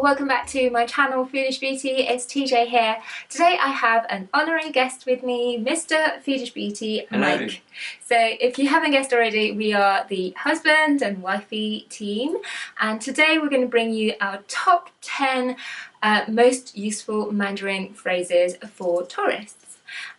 welcome back to my channel Foodish Beauty. It's TJ here. Today I have an honorary guest with me, Mr. Foodish Beauty, Hello. Mike. So if you haven't guessed already, we are the husband and wifey team, and today we're going to bring you our top 10 most useful Mandarin phrases for tourists.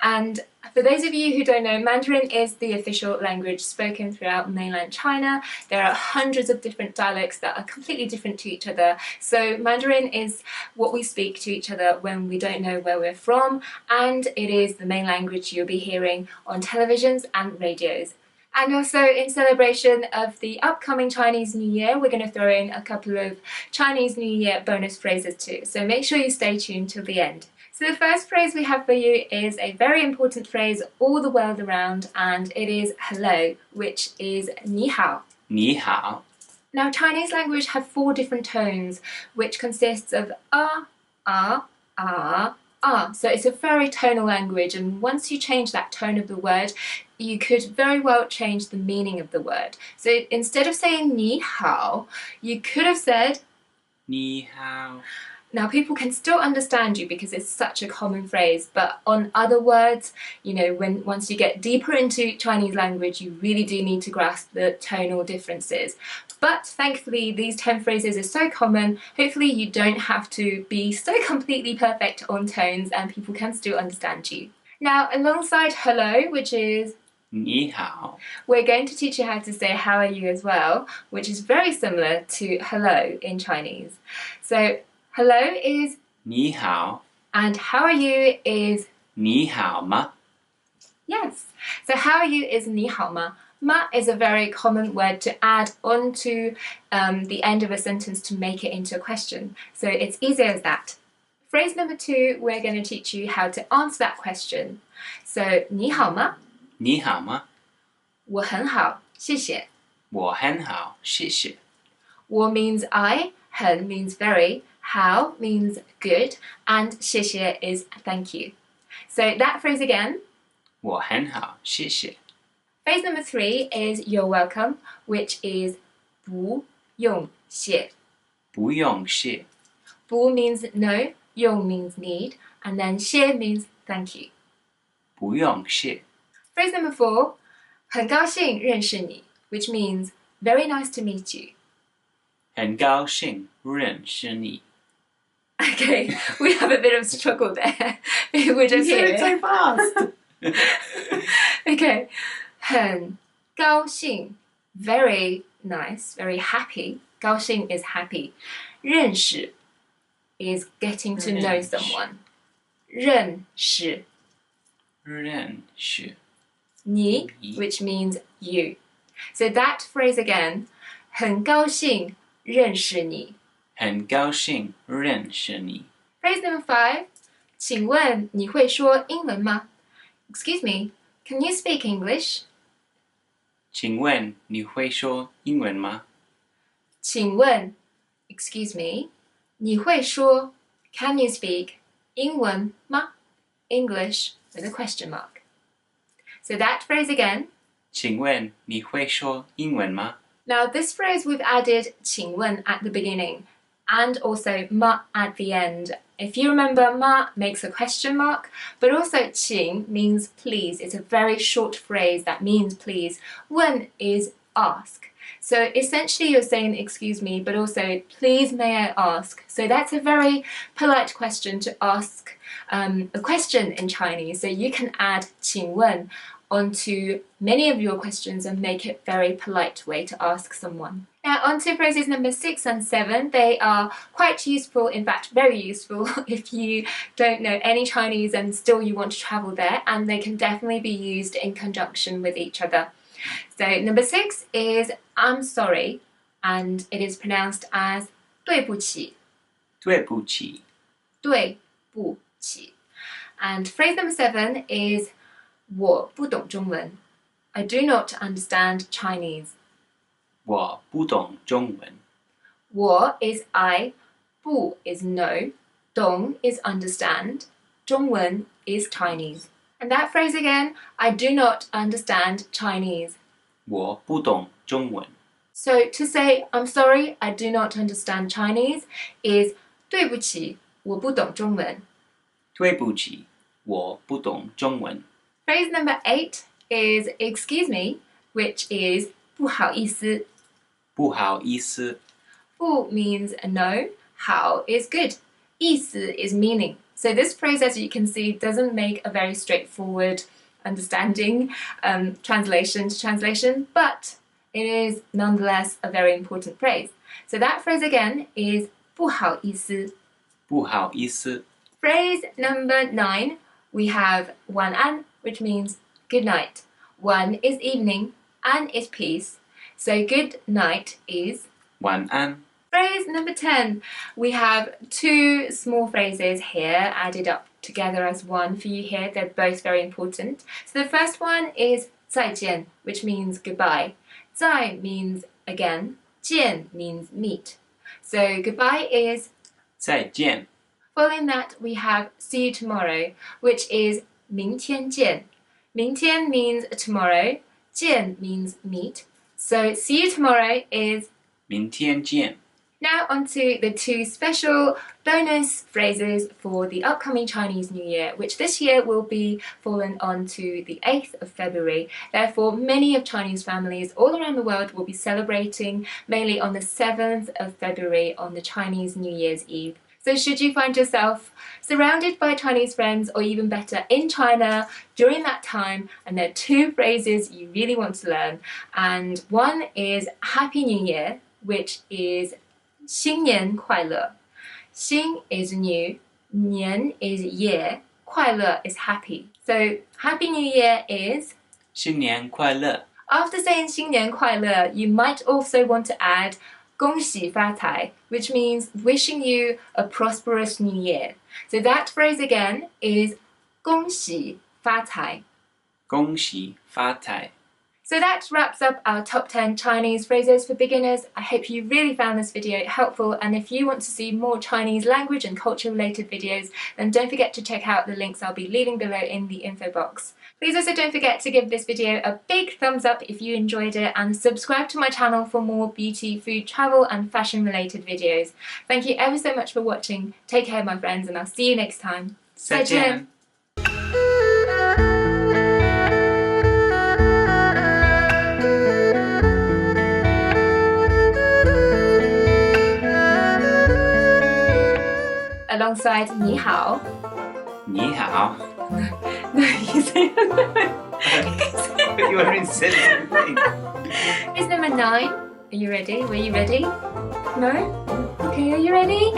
And for those of you who don't know, Mandarin is the official language spoken throughout mainland China. There are hundreds of different dialects that are completely different to each other. So Mandarin is what we speak to each other when we don't know where we're from, and it is the main language you'll be hearing on televisions and radios. And also, in celebration of the upcoming Chinese New Year, we're going to throw in a couple of Chinese New Year bonus phrases too. So make sure you stay tuned till the end. So the first phrase we have for you is a very important phrase all the world around, and it is hello, which is 你好. 你好. Now, Chinese language have 4 different tones, which consists of So it's a very tonal language, and once you change that tone of the word, you could very well change the meaning of the word. So instead of saying 你好, you could have said 你好. Now, people can still understand you because it's such a common phrase, but on other words, you know, once you get deeper into Chinese language, you really do need to grasp the tonal differences. But thankfully, these 10 phrases are so common, hopefully you don't have to be so completely perfect on tones and people can still understand you. Now, alongside hello, which is 你好, we're going to teach you how to say how are you as well, which is very similar to hello in Chinese. So, hello is 你好, and how are you is 你好吗? yes. So how are you is 你好吗? Ma is a very common word to add onto the end of a sentence to make it into a question. So it's easy as that. Phrase number 2, we're going to teach you how to answer that question. So 你好吗?你好吗?我很好,谢谢. 我很好,谢谢. 我 means I, 很 means very, how means good, and 谢谢 is thank you. So that phrase again. 我很好,谢谢. Phrase number 3 is you're welcome, which is 不用谢. 不用谢. 不 means no, 用 means need, and then 谢 means thank you. 不用谢. Phrase number 4, 很高兴认识你, which means very nice to meet you. 很高兴认识你. Okay, we have a bit of struggle there. We're just You said here. it so fast. Okay, 很高兴, very nice, very happy. 高兴 is happy. 认识 is getting to know someone. 认识. 认识. 你, which means you. So that phrase again, 很高兴认识你. 很高兴认识你. Phrase number 5, 请问你会说英文吗? Excuse me, can you speak English? 请问你会说英文吗? 请问, excuse me, 你会说, can you speak 英文吗? English with a question mark. So that phrase again. 请问你会说英文吗? Now this phrase we've added 请问 at the beginning and also 吗 at the end. If you remember, 吗 makes a question mark, but also 请 means please. It's a very short phrase that means please. 问 is ask. So essentially you're saying excuse me, but also please may I ask. So that's a very polite question to ask a question in Chinese. So you can add 请问 onto many of your questions and make it a very polite way to ask someone. Now onto phrases number 6 and 7. They are quite useful, in fact very useful if you don't know any Chinese and still you want to travel there, and they can definitely be used in conjunction with each other. So number 6 is I'm sorry, and it is pronounced as 对不起. 对不起. 对不起. And phrase number 7 is 我不懂中文. I do not understand Chinese. 我不懂中文. 我 is I, 不 is no, 懂 is understand, 中文 is Chinese. And that phrase again, I do not understand Chinese. 我不懂中文. So to say, I'm sorry, I do not understand Chinese is 对不起，我不懂中文。对不起，我不懂中文。Phrase number 8 is excuse me, which is 不好意思。不好意思。不 means no, 好 is good, 意思 is meaning. So this phrase, as you can see, doesn't make a very straightforward understanding translation to translation, but it is nonetheless a very important phrase. So that phrase again is 不好意思。不好意思。Phrase number 9, we have 晚安, which means good night. 晚 is evening, 安 is peace. So good night is 晚安。Phrase number 10, we have two small phrases here added up together as one for you here. They're both very important. So the first one is 再见, which means goodbye. 再 means again, 见 means meet. So goodbye is 再见。Following that, we have see you tomorrow, which is 明天见. 明天 means tomorrow, 见 means meet. So see you tomorrow is 明天见。Now on to the two special bonus phrases for the upcoming Chinese New Year, which this year will be fallen on to the 8th of February. Therefore, many of Chinese families all around the world will be celebrating mainly on the 7th of February on the Chinese New Year's Eve. So should you find yourself surrounded by Chinese friends or even better in China during that time, and there are two phrases you really want to learn, and one is Happy New Year, which is 新年快乐. 新 is new, 年 is year, 快乐 is happy. So Happy New Year is 新年快乐. After saying 新年快乐, you might also want to add 恭喜发财, which means wishing you a prosperous new year. So that phrase again is 恭喜发财. 恭喜发财. So that wraps up our top 10 Chinese phrases for beginners. I hope you really found this video helpful, and if you want to see more Chinese language and culture related videos, then don't forget to check out the links I'll be leaving below in the info box. Please also don't forget to give this video a big thumbs up if you enjoyed it, and subscribe to my channel for more beauty, food, travel and fashion related videos. Thank you ever so much for watching. Take care my friends, and I'll see you next time. 再见。Alongside 你好. 你好。 No, you say You already said something. Here's number 9. Are you ready? Were you ready? No? Okay, are you ready?